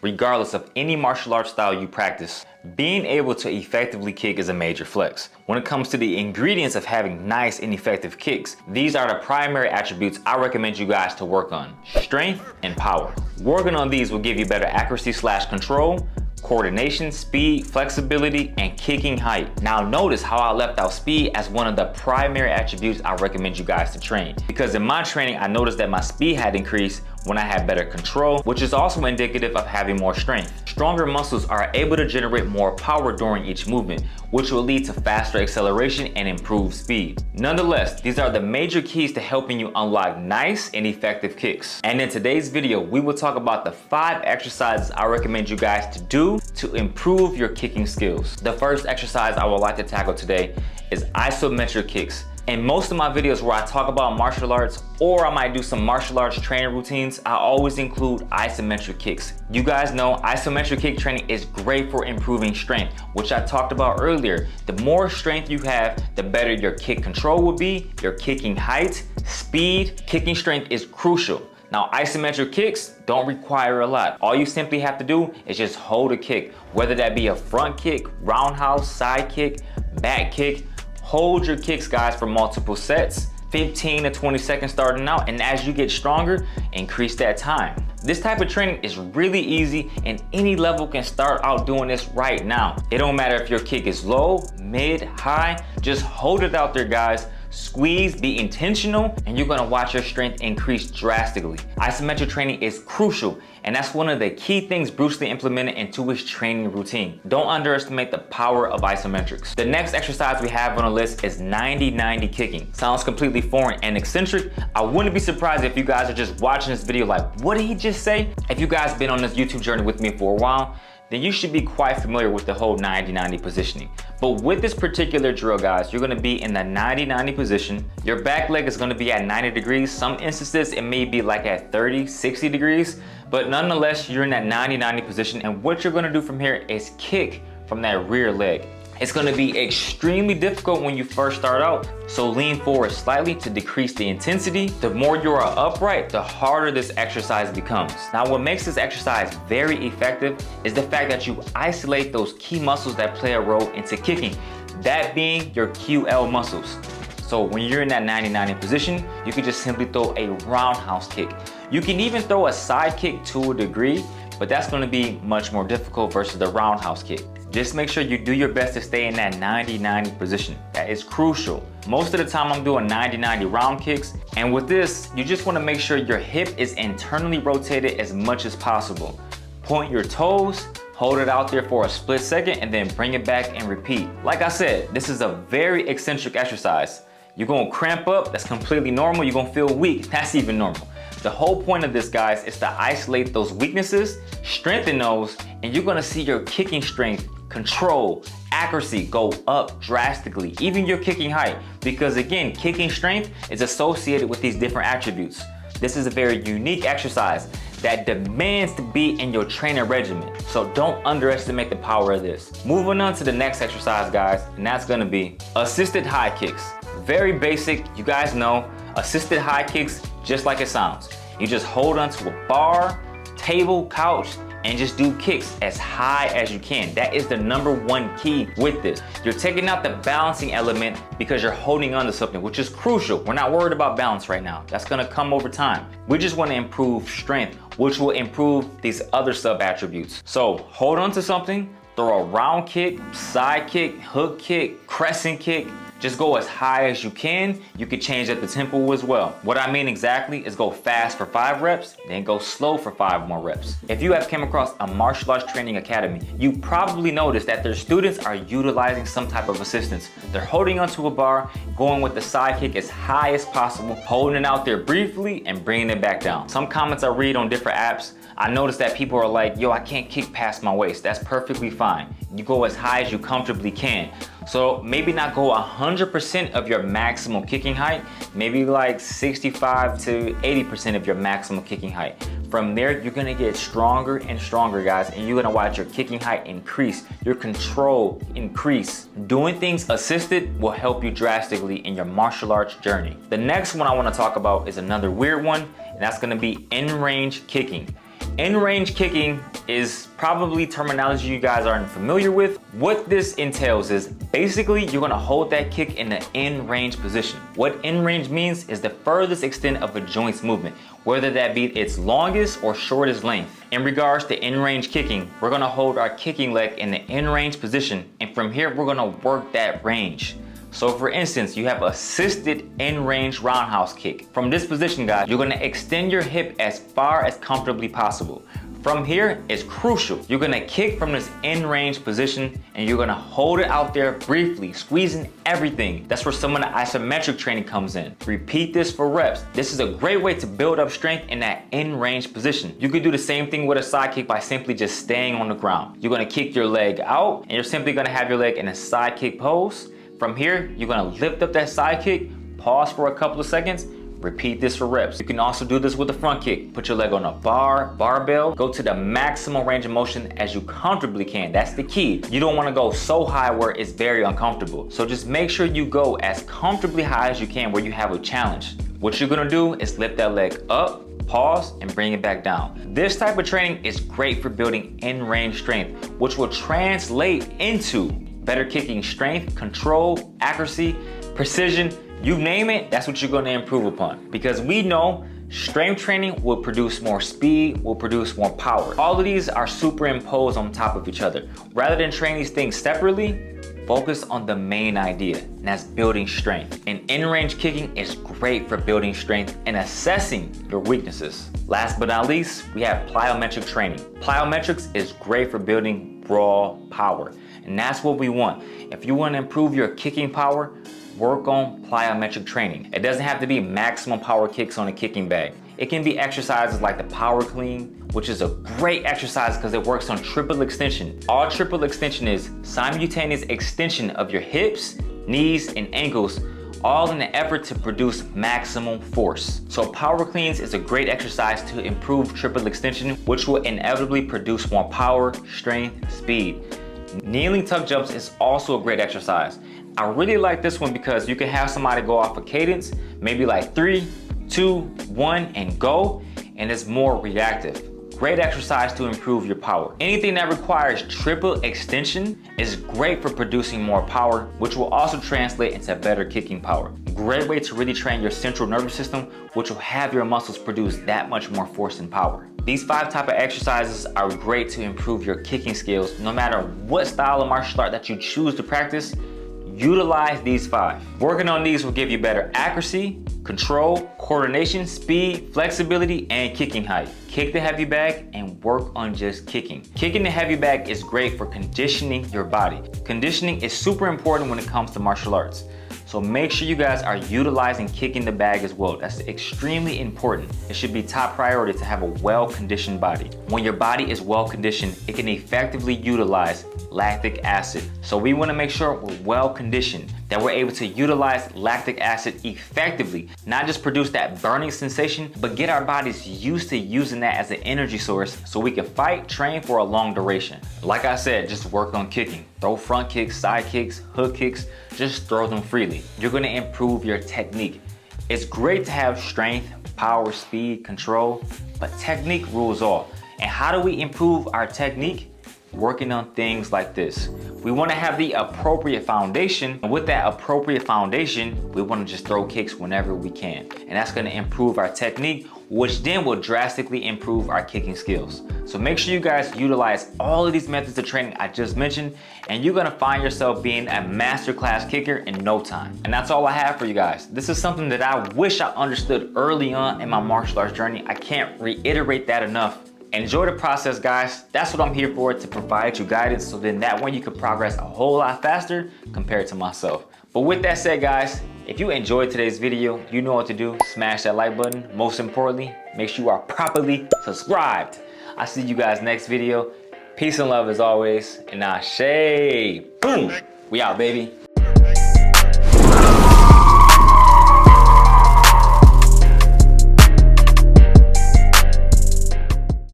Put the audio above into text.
Regardless of any martial arts style you practice, being able to effectively kick is a major flex. When it comes to the ingredients of having nice and effective kicks, these are the primary attributes I recommend you guys to work on: strength and power. Working on these will give you better accuracy / control, coordination, speed, flexibility, and kicking height. Now notice how I left out speed as one of the primary attributes I recommend you guys to train. Because in my training, I noticed that my speed had increased when I had better control, which is also indicative of having more strength. Stronger muscles are able to generate more power during each movement, which will lead to faster acceleration and improved speed. Nonetheless, these are the major keys to helping you unlock nice and effective kicks. And in today's video, we will talk about the 5 exercises I recommend you guys to do to improve your kicking skills. The first exercise I would like to tackle today is isometric kicks. In most of my videos where I talk about martial arts, or I might do some martial arts training routines, I always include isometric kicks. You guys know isometric kick training is great for improving strength, which I talked about earlier. The more strength you have, the better your kick control will be, your kicking height, speed. Kicking strength is crucial. Now, isometric kicks don't require a lot. All you simply have to do is just hold a kick, whether that be a front kick, roundhouse, side kick, back kick. Hold your kicks, guys, for multiple sets, 15 to 20 seconds starting out, and as you get stronger, increase that time. This type of training is really easy, and any level can start out doing this right now. It don't matter if your kick is low, mid, high, just hold it out there, guys. Squeeze, be intentional, and you're gonna watch your strength increase drastically. Isometric training is crucial, and that's one of the key things Bruce Lee implemented into his training routine. Don't underestimate the power of isometrics. The next exercise we have on the list is 90-90 kicking. Sounds completely foreign and eccentric. I wouldn't be surprised if you guys are just watching this video like, what did he just say? If you guys been on this YouTube journey with me for a while, then you should be quite familiar with the whole 90-90 positioning. But with this particular drill, guys, you're gonna be in the 90-90 position. Your back leg is gonna be at 90 degrees. Some instances, it may be like at 30, 60 degrees, but nonetheless, you're in that 90-90 position. And what you're gonna do from here is kick from that rear leg. It's gonna be extremely difficult when you first start out, so lean forward slightly to decrease the intensity. The more you are upright, the harder this exercise becomes. Now, what makes this exercise very effective is the fact that you isolate those key muscles that play a role into kicking, that being your QL muscles. So when you're in that 90-90 position, you can just simply throw a roundhouse kick. You can even throw a side kick to a degree, but that's gonna be much more difficult versus the roundhouse kick. Just make sure you do your best to stay in that 90-90 position. That is crucial. Most of the time I'm doing 90-90 round kicks, and with this, you just wanna make sure your hip is internally rotated as much as possible. Point your toes, hold it out there for a split second, and then bring it back and repeat. Like I said, this is a very eccentric exercise. You're gonna cramp up, that's completely normal. You're gonna feel weak, that's even normal. The whole point of this, guys, is to isolate those weaknesses, strengthen those, and you're gonna see your kicking strength, control, accuracy go up drastically, even your kicking height, because again, kicking strength is associated with these different attributes. This is a very unique exercise that demands to be in your training regimen, so don't underestimate the power of this. Moving on to the next exercise, guys, and that's gonna be assisted high kicks. Very basic, you guys know, assisted high kicks, just like it sounds. You just hold onto a bar, table, couch, and just do kicks as high as you can. That is the #1 key with this. You're taking out the balancing element because you're holding on to something, which is crucial. We're not worried about balance right now. That's gonna come over time. We just wanna improve strength, which will improve these other sub attributes. So hold on to something, throw a round kick, side kick, hook kick, crescent kick. Just go as high as you can. You can change at the tempo as well. What I mean exactly is go fast for 5 reps, then go slow for 5 more reps. If you have come across a martial arts training academy, you probably noticed that their students are utilizing some type of assistance. They're holding onto a bar, going with the side kick as high as possible, holding it out there briefly and bringing it back down. Some comments I read on different apps, I noticed that people are like, yo, I can't kick past my waist. That's perfectly fine. You go as high as you comfortably can. So maybe not go 100% of your maximum kicking height, maybe like 65 to 80% of your maximum kicking height. From there, you're gonna get stronger and stronger, guys, and you're gonna watch your kicking height increase, your control increase. Doing things assisted will help you drastically in your martial arts journey. The next one I wanna talk about is another weird one, and that's gonna be in-range kicking. In-range kicking is probably terminology you guys aren't familiar with. What this entails is basically you're gonna hold that kick in the in-range position. What in-range means is the furthest extent of a joint's movement, whether that be its longest or shortest length. In regards to in-range kicking, we're gonna hold our kicking leg in the in-range position, and from here we're gonna work that range. So for instance, you have assisted in-range roundhouse kick. From this position, guys, you're gonna extend your hip as far as comfortably possible. From here, it's crucial. You're gonna kick from this in-range position and you're gonna hold it out there briefly, squeezing everything. That's where some of the isometric training comes in. Repeat this for reps. This is a great way to build up strength in that in-range position. You could do the same thing with a side kick by simply just staying on the ground. You're gonna kick your leg out and you're simply gonna have your leg in a side kick pose. From here, you're gonna lift up that side kick, pause for a couple of seconds, repeat this for reps. You can also do this with a front kick. Put your leg on a barbell, go to the maximum range of motion as you comfortably can. That's the key. You don't wanna go so high where it's very uncomfortable. So just make sure you go as comfortably high as you can where you have a challenge. What you're gonna do is lift that leg up, pause, and bring it back down. This type of training is great for building in-range strength, which will translate into better kicking strength, control, accuracy, precision, you name it, that's what you're gonna improve upon. Because we know strength training will produce more speed, will produce more power. All of these are superimposed on top of each other. Rather than train these things separately, focus on the main idea, and that's building strength. And in-range kicking is great for building strength and assessing your weaknesses. Last but not least, we have plyometric training. Plyometrics is great for building raw power. And that's what we want. If you want to improve your kicking power, work on plyometric training. It doesn't have to be maximum power kicks on a kicking bag. It can be exercises like the power clean, which is a great exercise because it works on triple extension. All triple extension is simultaneous extension of your hips, knees, and ankles, all in the effort to produce maximum force. So power cleans is a great exercise to improve triple extension, which will inevitably produce more power, strength, speed. Kneeling tuck jumps is also a great exercise. I really like this one because you can have somebody go off a cadence, maybe like 3, 2, 1, and go, and it's more reactive. Great exercise to improve your power. Anything that requires triple extension is great for producing more power, which will also translate into better kicking power. Great way to really train your central nervous system, which will have your muscles produce that much more force and power. These 5 type of exercises are great to improve your kicking skills. No matter what style of martial art that you choose to practice, utilize these 5. Working on these will give you better accuracy, control, coordination, speed, flexibility, and kicking height. Kick the heavy bag and work on just kicking. Kicking the heavy bag is great for conditioning your body. Conditioning is super important when it comes to martial arts. So make sure you guys are utilizing kicking the bag as well. That's extremely important. It should be top priority to have a well-conditioned body. When your body is well-conditioned, it can effectively utilize lactic acid. So we want to make sure we're well-conditioned, that we're able to utilize lactic acid effectively, not just produce that burning sensation, but get our bodies used to using that as an energy source so we can fight, train for a long duration. Like I said, just work on kicking. Throw front kicks, side kicks, hook kicks, just throw them freely. You're gonna improve your technique. It's great to have strength, power, speed, control, but technique rules all. And how do we improve our technique? Working on things like this. We want to have the appropriate foundation, and with that appropriate foundation, we want to just throw kicks whenever we can. And that's going to improve our technique, which then will drastically improve our kicking skills. So make sure you guys utilize all of these methods of training I just mentioned, and you're going to find yourself being a masterclass kicker in no time. And that's all I have for you guys. This is something that I wish I understood early on in my martial arts journey. I can't reiterate that enough. Enjoy the process, guys. That's what I'm here for, to provide you guidance, so then that way you can progress a whole lot faster compared to myself. But with that said, guys, if you enjoyed today's video, you know what to do. Smash that like button. Most importantly, make sure you are properly subscribed. I'll see you guys next video. Peace and love as always. And ashe. Boom. We out, baby.